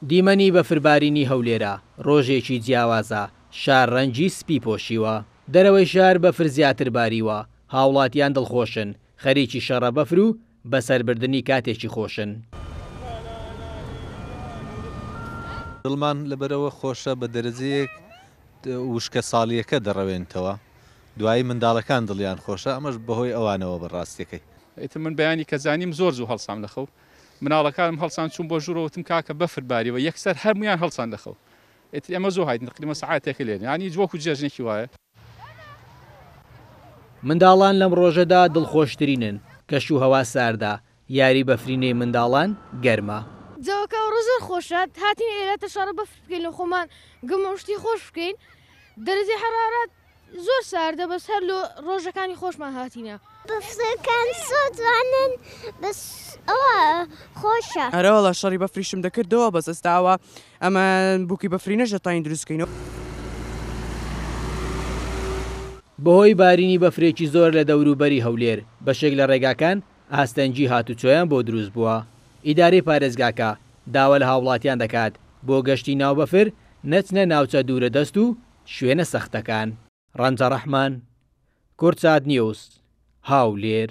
دیمەنی بەفربارینی هەولێرە ڕۆژێکی جیاوازە شار ڕەنگی سپی پۆشیوە دەرەوەی شار بەفر زیاتر باریوە هاوڵاتیان دڵخۆشن خەریکی شەڕە بەفر و بەسەربردنی کاتێکی خۆشن دڵمان لەبەرەوە خۆشە بە دەرەجەیەک وشکە ساڵیەکە دەڕەوێنتەوە دوایی منداڵەکان دڵیان خۆشە ئەمەش بەهۆی ئەوانەوە بەڕاستیەکەی ئیتر من بەیانی کە زانیم زۆر زوو هەڵسام لەخەو مناڵەکانم هەڵسان چوون بۆ ژوورەوەتم کاکە بەفر باریەوە یەکسەر هەرمویان هەڵسان لەخەو ئیتر ئەمە زۆر هایدن تقریبا سەعاتێکە لێن ینی وەکو جێژنێکی وایە منداڵان لەم ڕۆژەدا دڵخۆشترینن کەش و هەوا ساردا یاری بەفرینەی منداڵان گەرمە جەوەکە ڕۆژە خۆشات هاتین ئێرەتە شەڕە بەفر بکەین لە خۆمان گەمەشتی خۆش بکەین دەرەجەی حرارەت زۆر ساردە بەس هەر لە ڕۆژەکانی خۆشمان هاتینە بەفرەکان سۆجوانن بەس ئەوە خۆشە ئەرەوەڵە شەڕی بەفریشم دەکردەوە بەس ئێستاوە ئەمە بووکی بەفری نەژە تاین دروستکەینەوە بەهۆی بارینی بەفرێکی زۆر لە دەوروبەری هەولێر بەشێک لە ڕێگاکان ئاستەنجی هاتوچۆیان بۆ دروست بووە ئیدارەی پارێزگاکە داوە لە هاوڵاتیان دەکات بۆ گەشتی ناو بەفر نەچنە ناوچە دوورە دەست و شوێنە سەختەکان ڕەنجە ڕەحمان کورچاد نیوز هاولێر